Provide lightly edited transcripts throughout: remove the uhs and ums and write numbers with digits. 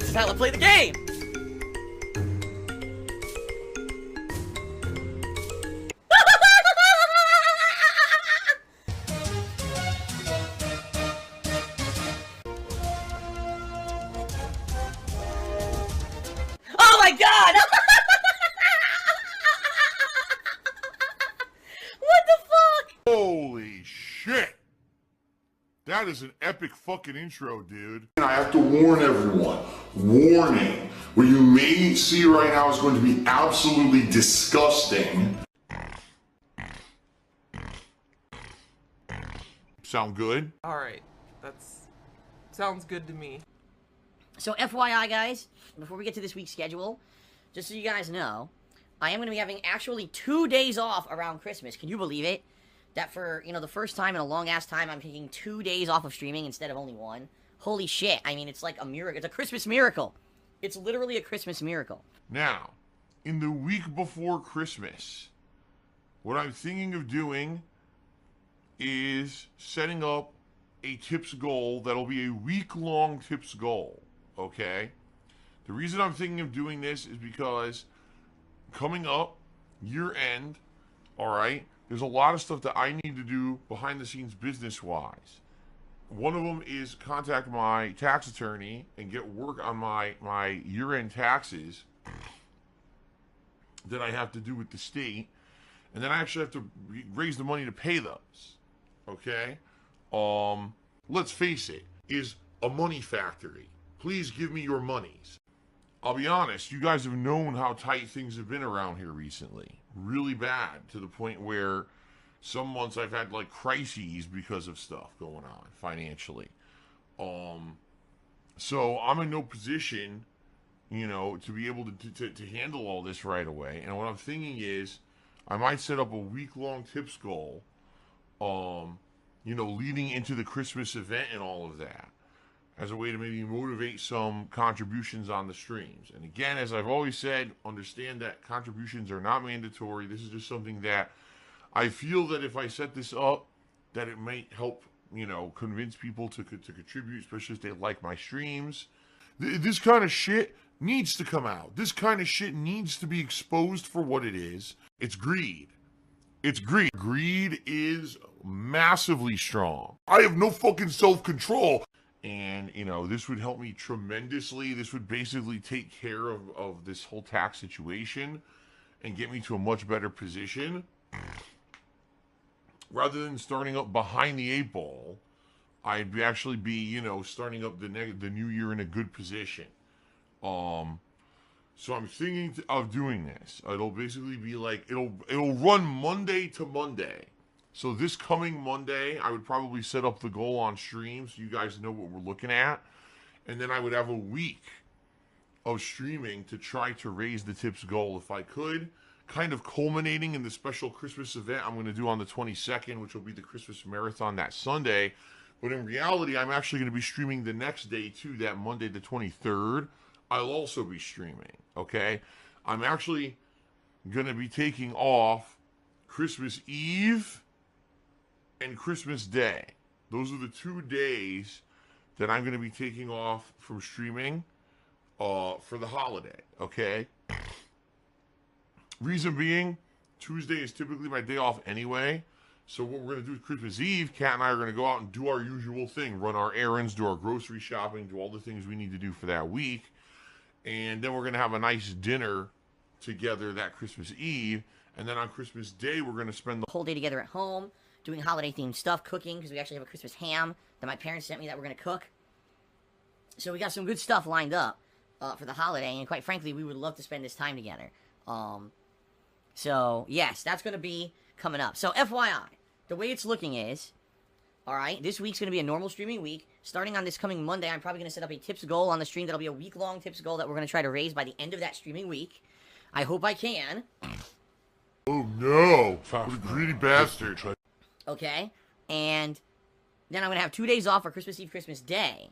This is how I play the game! Oh my god! What the fuck? Holy shit! That is an epic fucking intro, dude. And I have to warn everyone, warning, what you may see right now is going to be absolutely disgusting. Sound good? Alright, sounds good to me. So FYI guys, before we get to this week's schedule, just so you guys know, I am going to be having actually 2 days off around Christmas. Can you believe it? That for, you know, the first time in a long-ass time, I'm taking 2 days off of streaming instead of only 1. Holy shit. I mean, it's like a miracle. It's a Christmas miracle. It's literally a Christmas miracle. Now, in the week before Christmas, what I'm thinking of doing is setting up a tips goal that'll be a week-long tips goal, okay? The reason I'm thinking of doing this is because coming up, year-end, all right, there's a lot of stuff that I need to do behind the scenes business-wise. One of them is contact my tax attorney and get work on my year-end taxes that I have to do with the state. And then I actually have to raise the money to pay those. Okay? Let's face it, is a money factory. Please give me your monies. I'll be honest, you guys have known how tight things have been around here recently. Really bad, to the point where some months I've had like crises because of stuff going on financially. So I'm in no position, you know, to be able to handle all this right away. And what I'm thinking is I might set up a week-long tips goal, you know, leading into the Christmas event and all of that, as a way to maybe motivate some contributions on the streams. And again, as I've always said, understand that contributions are not mandatory. This is just something that I feel that if I set this up, that it might help, you know, convince people to contribute, especially if they like my streams. This kind of shit needs to come out. This kind of shit needs to be exposed for what it is. It's greed. It's greed. Greed is massively strong. I have no fucking self-control. And, you know, this would help me tremendously. This would basically take care of this whole tax situation and get me to a much better position. Rather than starting up behind the 8 ball, I'd actually be, you know, starting up the new year in a good position. So I'm thinking of doing this. It'll basically be like, it'll run Monday to Monday. So this coming Monday, I would probably set up the goal on stream so you guys know what we're looking at. And then I would have a week of streaming to try to raise the tips goal if I could. Kind of culminating in the special Christmas event I'm going to do on the 22nd, which will be the Christmas marathon that Sunday. But in reality, I'm actually going to be streaming the next day too, that Monday the 23rd. I'll also be streaming, okay? I'm actually going to be taking off Christmas Eve and Christmas Day. Those are the 2 days that I'm going to be taking off from streaming for the holiday, okay? Reason being, Tuesday is typically my day off anyway. So what we're going to do Christmas Eve, Kat and I are going to go out and do our usual thing. Run our errands, do our grocery shopping, do all the things we need to do for that week. And then we're going to have a nice dinner together that Christmas Eve. And then on Christmas Day, we're going to spend the Whole day together at home, doing holiday-themed stuff, cooking, because we actually have a Christmas ham that my parents sent me that we're going to cook. So we got some good stuff lined up for the holiday, and quite frankly, we would love to spend this time together. So, yes, that's going to be coming up. So, FYI, the way it's looking is, alright, this week's going to be a normal streaming week. Starting on this coming Monday, I'm probably going to set up a tips goal on the stream. That'll be a week-long tips goal that we're going to try to raise by the end of that streaming week. I hope I can. Oh no! What a greedy bastard. Okay? And then I'm going to have 2 days off for Christmas Eve, Christmas Day.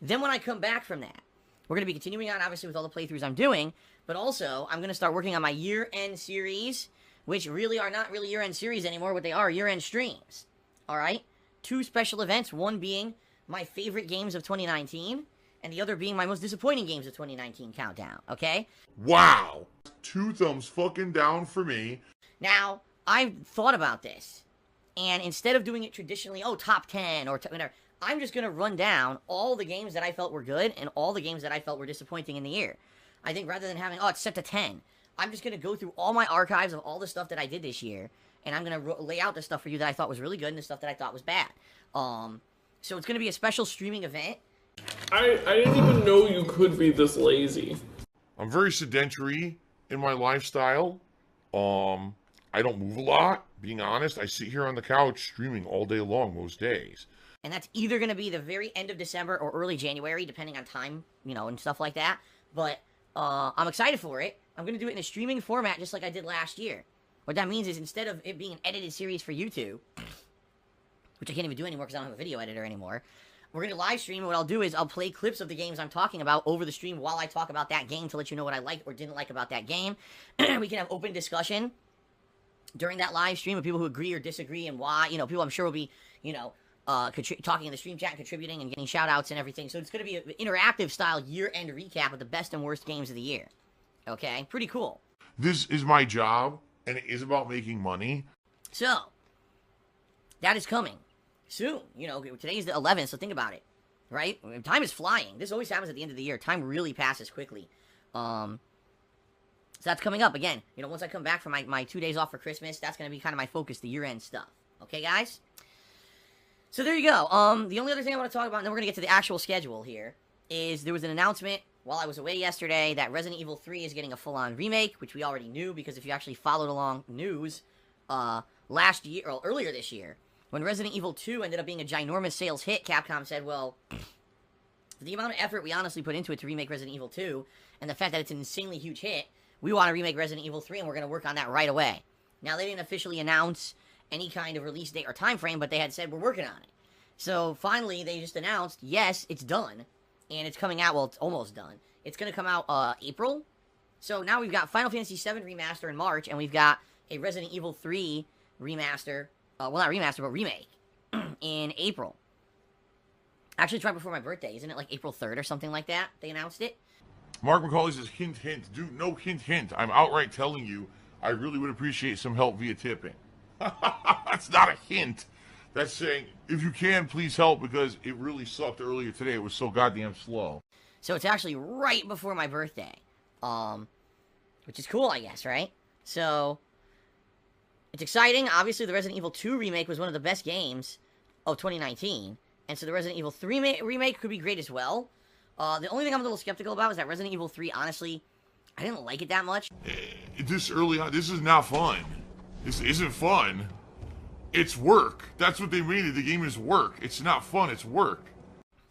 Then when I come back from that, we're going to be continuing on, obviously, with all the playthroughs I'm doing. But also, I'm going to start working on my year-end series, which really are not really year-end series anymore. What they are year-end streams. Alright? 2 special events. One being my favorite games of 2019. and the other being my most disappointing games of 2019 countdown, okay? Wow. 2 thumbs fucking down for me. Now, I've thought about this, and instead of doing it traditionally, top 10 or whatever, I'm just going to run down all the games that I felt were good and all the games that I felt were disappointing in the year. I think rather than having, it's set to 10, I'm just going to go through all my archives of all the stuff that I did this year, and I'm going to lay out the stuff for you that I thought was really good and the stuff that I thought was bad. So it's going to be a special streaming event. I didn't even know you could be this lazy. I'm very sedentary in my lifestyle. I don't move a lot, being honest. I sit here on the couch streaming all day long most days. And that's either going to be the very end of December or early January, depending on time, and stuff like that. But I'm excited for it. I'm going to do it in a streaming format just like I did last year. What that means is instead of it being an edited series for YouTube, which I can't even do anymore because I don't have a video editor anymore, we're going to live stream, and what I'll do is I'll play clips of the games I'm talking about over the stream while I talk about that game to let you know what I liked or didn't like about that game. We can have open discussion during that live stream with people who agree or disagree and why. People I'm sure will be, talking in the stream chat and contributing and getting shout-outs and everything. So it's going to be an interactive style year-end recap of the best and worst games of the year. Okay? Pretty cool. This is my job, and it is about making money. So, that is coming soon. Today's the 11th, so think about it. Right? Time is flying. This always happens at the end of the year. Time really passes quickly. So that's coming up again. Once I come back from my 2 days off for Christmas, that's going to be kind of my focus, the year-end stuff. Okay, guys? So there you go. The only other thing I want to talk about, and then we're going to get to the actual schedule here, is there was an announcement while I was away yesterday that Resident Evil 3 is getting a full-on remake, which we already knew, because if you actually followed along news last year, or earlier this year, when Resident Evil 2 ended up being a ginormous sales hit, Capcom said, well, for the amount of effort we honestly put into it to remake Resident Evil 2, and the fact that it's an insanely huge hit, we want to remake Resident Evil 3, and we're going to work on that right away. Now, they didn't officially announce any kind of release date or time frame, but they had said, we're working on it. So, finally, they just announced, yes, it's done, and it's coming out, well, it's almost done. It's going to come out, April. So, now we've got Final Fantasy VII Remaster in March, and we've got a Resident Evil 3 remaster, well, not remaster, but remake, in April. Actually, it's right before my birthday. Isn't it like April 3rd or something like that? They announced it? Mark McCauley says, hint, hint. Dude, no hint, hint. I'm outright telling you, I really would appreciate some help via tipping. That's not a hint. That's saying, if you can, please help, because it really sucked earlier today. It was so goddamn slow. So it's actually right before my birthday. Which is cool, I guess, right? So, it's exciting. Obviously, the Resident Evil 2 remake was one of the best games of 2019. And so the Resident Evil 3 remake could be great as well. The only thing I'm a little skeptical about is that Resident Evil 3, honestly, I didn't like it that much. This early on, this is not fun. This isn't fun. It's work. That's what they made it. The game is work. It's not fun, it's work.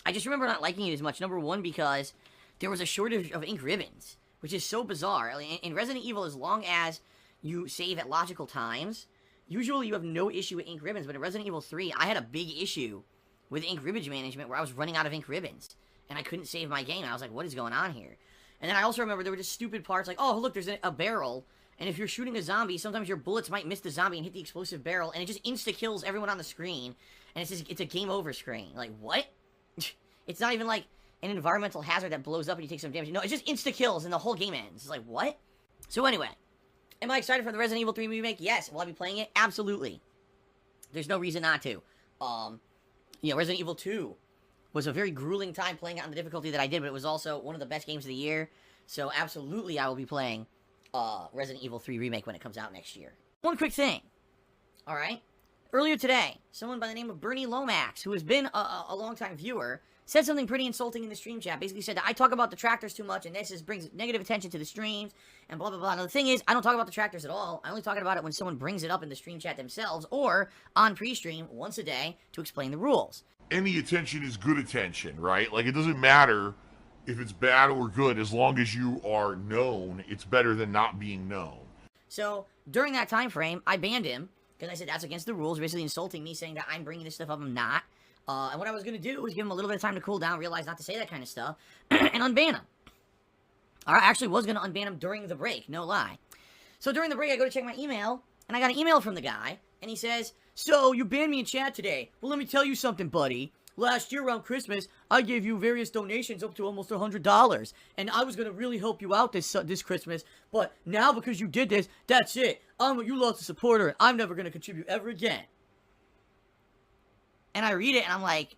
I just remember not liking it as much. Number one, because there was a shortage of ink ribbons, which is so bizarre. In Resident Evil, as long as you save at logical times, usually you have no issue with ink ribbons. But in Resident Evil 3, I had a big issue with ink ribbons management where I was running out of ink ribbons. And I couldn't save my game. I was like, what is going on here? And then I also remember there were just stupid parts like, oh, look, there's a barrel. And if you're shooting a zombie, sometimes your bullets might miss the zombie and hit the explosive barrel. And it just insta-kills everyone on the screen. And it's a game over screen. Like, what? It's not even like an environmental hazard that blows up and you take some damage. No, it just insta-kills and the whole game ends. It's like, what? So anyway, am I excited for the Resident Evil 3 remake? Yes. Will I be playing it? Absolutely. There's no reason not to. Resident Evil 2 was a very grueling time playing it on the difficulty that I did, but it was also one of the best games of the year. So absolutely I will be playing Resident Evil 3 Remake when it comes out next year. One quick thing. Alright? Earlier today, someone by the name of Bernie Lomax, who has been a long-time viewer, said something pretty insulting in the stream chat. Basically said that I talk about detractors too much, and this brings negative attention to the streams, and blah, blah, blah. Now, the thing is, I don't talk about detractors at all. I only talk about it when someone brings it up in the stream chat themselves, or on pre-stream once a day to explain the rules. Any attention is good attention, right? Like, it doesn't matter if it's bad or good, as long as you are known, it's better than not being known. So, during that time frame, I banned him, because I said that's against the rules, basically insulting me, saying that I'm bringing this stuff up, I'm not. And what I was going to do was give him a little bit of time to cool down, realize not to say that kind of stuff, and unban him. I actually was going to unban him during the break, no lie. So during the break, I go to check my email, and I got an email from the guy, and he says, so, you banned me in chat today. Well, let me tell you something, buddy. Last year around Christmas, I gave you various donations up to almost $100, and I was gonna really help you out this Christmas, but now because you did this, that's it. You lost a supporter, and I'm never gonna contribute ever again. And I read it, and I'm like,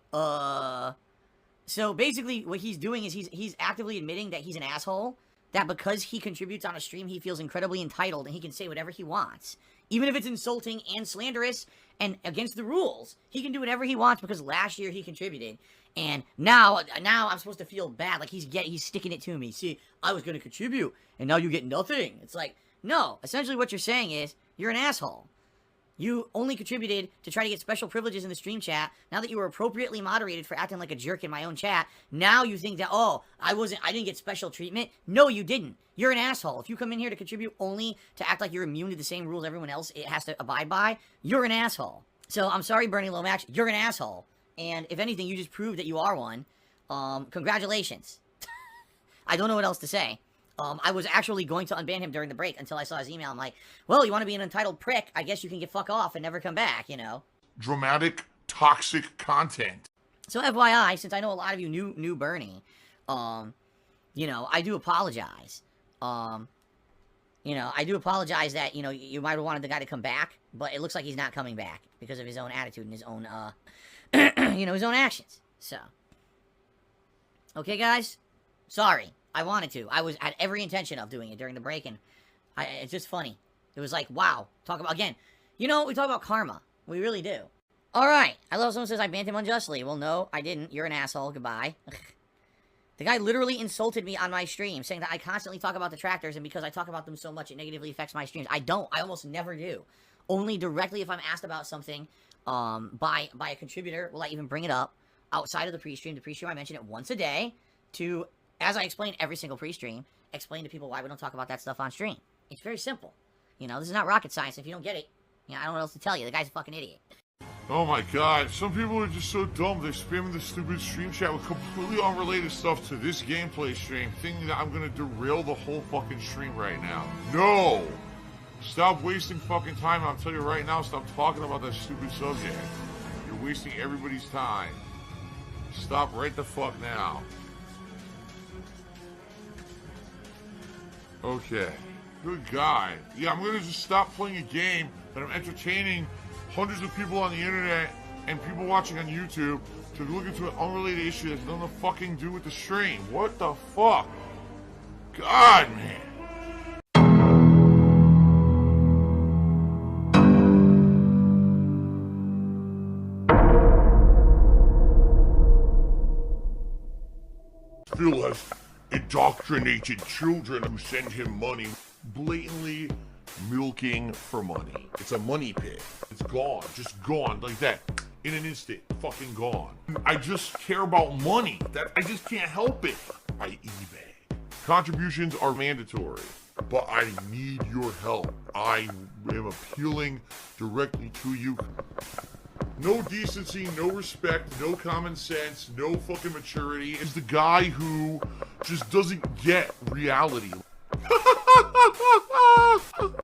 So basically, what he's doing is he's actively admitting that he's an asshole, that because he contributes on a stream, he feels incredibly entitled, and he can say whatever he wants. Even if it's insulting and slanderous and against the rules, he can do whatever he wants because last year he contributed. And now I'm supposed to feel bad, like he's sticking it to me. See, I was going to contribute, and now you get nothing. It's like, no, essentially what you're saying is, you're an asshole. You only contributed to try to get special privileges in the stream chat. Now that you were appropriately moderated for acting like a jerk in my own chat, now you think that, oh, I didn't get special treatment. No, you didn't. You're an asshole. If you come in here to contribute only to act like you're immune to the same rules everyone else it has to abide by, you're an asshole. So I'm sorry, Bernie Lomax, you're an asshole. And if anything, you just proved that you are one. Congratulations. I don't know what else to say. I was actually going to unban him during the break until I saw his email. I'm like, well, you want to be an entitled prick? I guess you can get fuck off and never come back, you know? Dramatic, toxic content. So FYI, since I know a lot of you knew Bernie, you know, I do apologize. You know, I do apologize that, you know, you might have wanted the guy to come back, but it looks like he's not coming back because of his own attitude and his own, you know, his own actions. So. Okay, guys? Sorry. I wanted to. I had every intention of doing it during the break, and it's just funny. It was like, wow. Talk about, again, you know, we talk about karma. We really do. Alright. I love someone says I banned him unjustly. Well, no, I didn't. You're an asshole. Goodbye. The guy literally insulted me on my stream, saying that I constantly talk about the tractors, and because I talk about them so much, it negatively affects my streams. I don't. I almost never do. Only directly if I'm asked about something by a contributor will I even bring it up outside of the pre-stream. The pre-stream, I mention it once a day to... As I explain every single pre-stream, explain to people why we don't talk about that stuff on stream. It's very simple. You know, this is not rocket science. If you don't get it, you know, I don't know what else to tell you. The guy's a fucking idiot. Oh my god, some people are just so dumb. They're spamming the stupid stream chat with completely unrelated stuff to this gameplay stream, thinking that I'm gonna derail the whole fucking stream right now. No! Stop wasting fucking time. I'll tell you right now, stop talking about that stupid subject. You're wasting everybody's time. Stop right the fuck now. Okay. Good guy. Yeah, I'm gonna just stop playing a game that I'm entertaining hundreds of people on the internet and people watching on YouTube to look into an unrelated issue that has nothing to fucking do with the stream. What the fuck? God, man. Phil has indoctrinated children who send him money, blatantly milking for money. It's a money pit. It's gone, just gone like that. In an instant, fucking gone. I just care about money. That I just can't help it. I eBay. Contributions are mandatory, but I need your help. I am appealing directly to you. No decency, no respect, no common sense, no fucking maturity. Is the guy who just doesn't get reality.